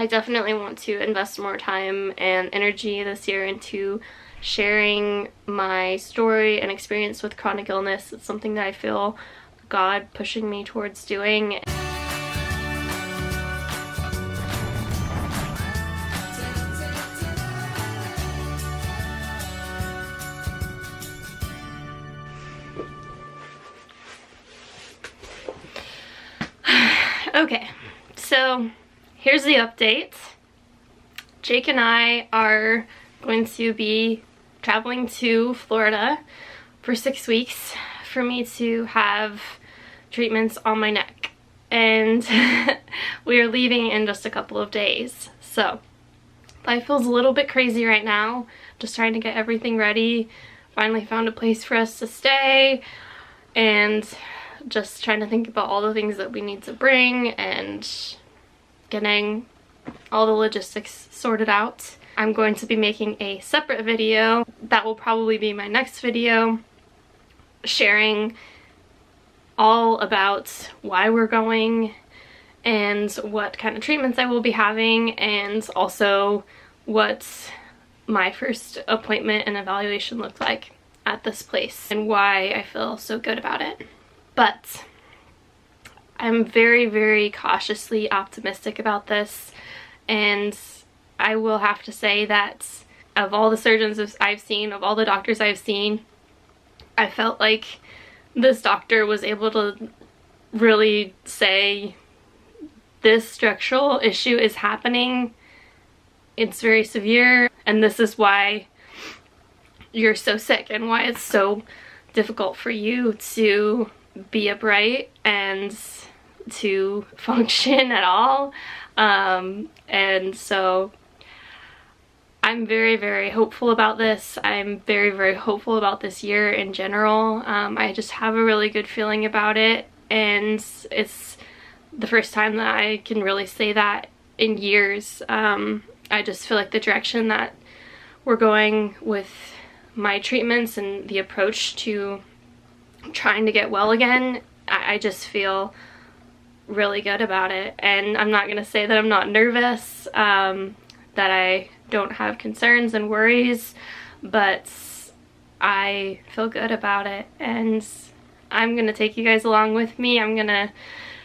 I definitely want to invest more time and energy this year into sharing my story and experience with chronic illness. It's something that I feel God pushing me towards doing. Okay, so here's the update. Jake and I are going to be traveling to Florida for 6 weeks for me to have treatments on my neck, and we are leaving in just a couple of days. So life feels a little bit crazy right now, just trying to get everything ready. Finally found a place for us to stay, and just trying to think about all the things that we need to bring and getting all the logistics sorted out. I'm going to be making a separate video that will probably be my next video, sharing all about why we're going and what kind of treatments I will be having, and also what my first appointment and evaluation looked like at this place and why I feel so good about it. But I'm very, very cautiously optimistic about this, and I will have to say that of all the surgeons I've seen, of all the doctors I've seen, I felt like this doctor was able to really say this structural issue is happening, it's very severe, and this is why you're so sick and why it's so difficult for you to be upright and to function at all. And so I'm very, very hopeful about this. I'm very, very hopeful about this year in general. I just have a really good feeling about it, and it's the first time that I can really say that in years. I just feel like the direction that we're going with my treatments and the approach to trying to get well again, I just feel really good about it. And I'm not gonna say that I'm not nervous, that I don't have concerns and worries, but I feel good about it, and I'm gonna take you guys along with me. I'm gonna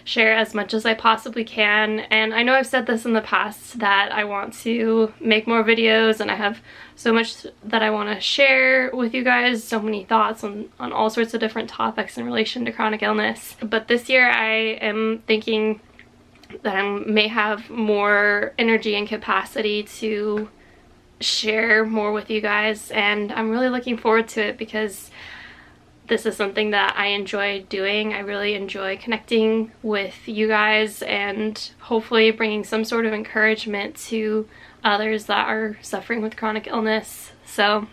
share as much as I possibly can, and I know I've said this in the past that I want to make more videos, and I have so much that I want to share with you guys, so many thoughts on all sorts of different topics in relation to chronic illness. But this year I am thinking that I may have more energy and capacity to share more with you guys, and I'm really looking forward to it because this is something that I enjoy doing. I really enjoy connecting with you guys and hopefully bringing some sort of encouragement to others that are suffering with chronic illness. So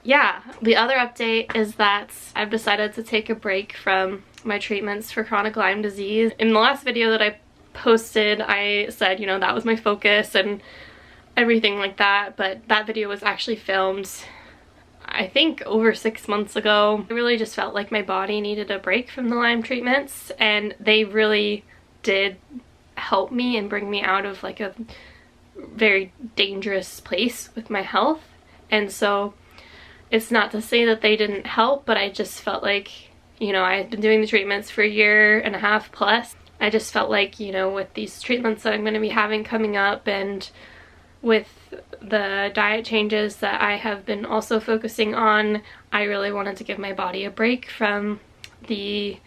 yeah, the other update is that I've decided to take a break from my treatments for chronic Lyme disease. In the last video that I posted, I said, you know, that was my focus and everything like that, but that video was actually filmed I think over 6 months ago. I really just felt like my body needed a break from the Lyme treatments, and they really did help me and bring me out of like a very dangerous place with my health. And so it's not to say that they didn't help, but I just felt like, you know, I had been doing the treatments for 1.5 years plus. I just felt like, you know, with these treatments that I'm going to be having coming up, and with the diet changes that I have been also focusing on, I really wanted to give my body a break from the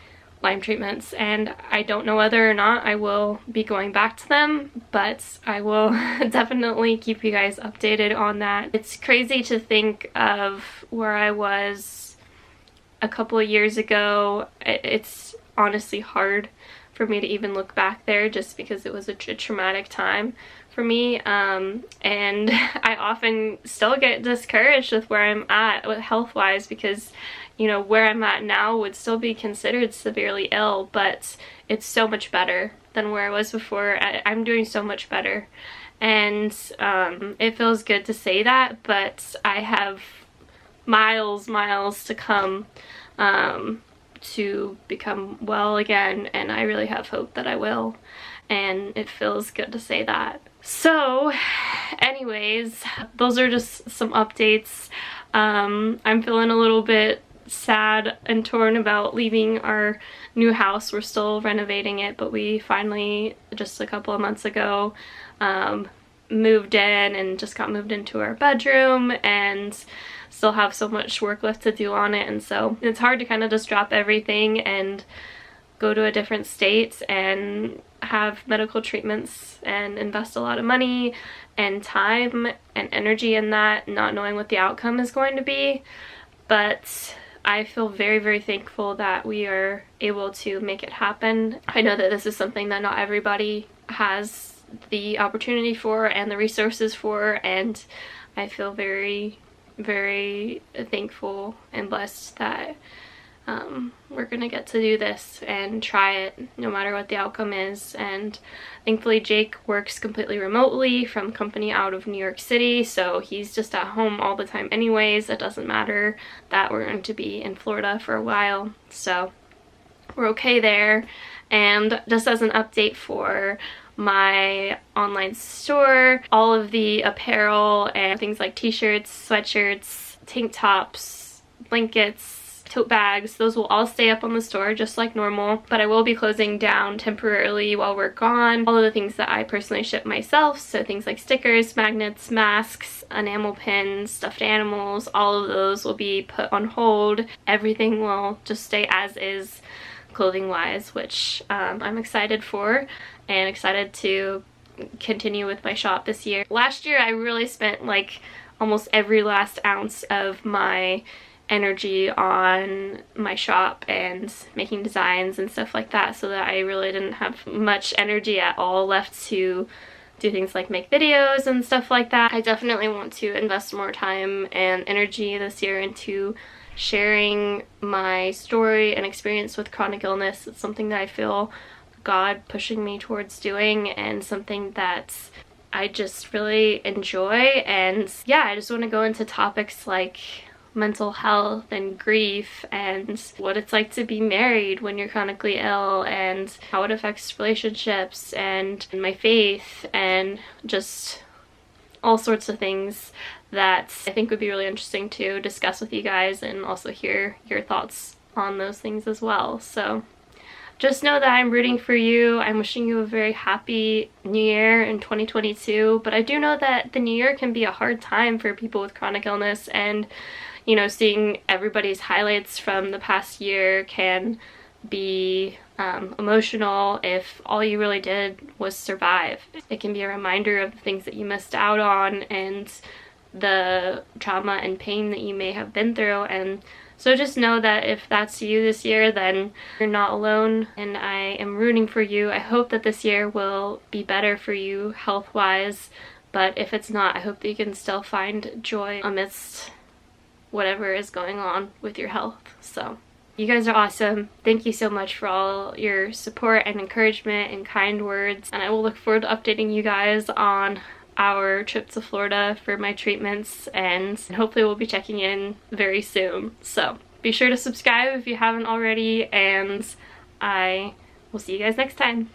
Lyme treatments. And I don't know whether or not I will be going back to them, but I will definitely keep you guys updated on that. It's crazy to think of where I was a couple of years ago. It's honestly hard for me to even look back there, just because it was a traumatic time for me, and I often still get discouraged with where I'm at with health-wise, because, you know, where I'm at now would still be considered severely ill, but it's so much better than where I was before. I'm doing so much better, and it feels good to say that, but I have miles to come to become well again, and I really have hope that I will. and it feels good to say that. So anyways, those are just some updates. I'm feeling a little bit sad and torn about leaving our new house. We're still renovating it, but we finally, just a couple of months ago, moved in and just got moved into our bedroom, and still have so much work left to do on it. And so it's hard to kind of just drop everything and go to a different state and have medical treatments and invest a lot of money and time and energy in that, not knowing what the outcome is going to be. But I feel very, very thankful that we are able to make it happen. I know that this is something that not everybody has the opportunity for and the resources for, and I feel very, very thankful and blessed that we're gonna get to do this and try it no matter what the outcome is. And thankfully Jake works completely remotely from a company out of New York City, so he's just at home all the time anyways. It doesn't matter that we're going to be in Florida for a while, so we're okay there. And just as an update for my online store, all of the apparel and things like t-shirts, sweatshirts, tank tops, blankets, tote bags, those will all stay up on the store just like normal, but I will be closing down temporarily while we're gone. All of the things that I personally ship myself, so things like stickers, magnets, masks, enamel pins, stuffed animals, all of those will be put on hold. Everything will just stay as is clothing wise, which I'm excited for and excited to continue with my shop this year. Last year I really spent like almost every last ounce of my energy on my shop and making designs and stuff like that, so that I really didn't have much energy at all left to do things like make videos and stuff like that. I definitely want to invest more time and energy this year into sharing my story and experience with chronic illness. It's something that I feel God pushing me towards doing, and something that I just really enjoy. And yeah, I just want to go into topics like mental health and grief and what it's like to be married when you're chronically ill, and how it affects relationships, and my faith, and just all sorts of things that I think would be really interesting to discuss with you guys, and also hear your thoughts on those things as well. So just know that I'm rooting for you. I'm wishing you a very happy new year in 2022, but I do know that the new year can be a hard time for people with chronic illness, and you know, seeing everybody's highlights from the past year can be emotional if all you really did was survive. It can be a reminder of the things that you missed out on and the trauma and pain that you may have been through. And so just know that if that's you this year, then you're not alone, and I am rooting for you. I hope that this year will be better for you health-wise, but if it's not, I hope that you can still find joy amidst whatever is going on with your health. So you guys are awesome. Thank you so much for all your support and encouragement and kind words, and I will look forward to updating you guys on our trip to Florida for my treatments, and hopefully we'll be checking in very soon. So be sure to subscribe if you haven't already, and I will see you guys next time.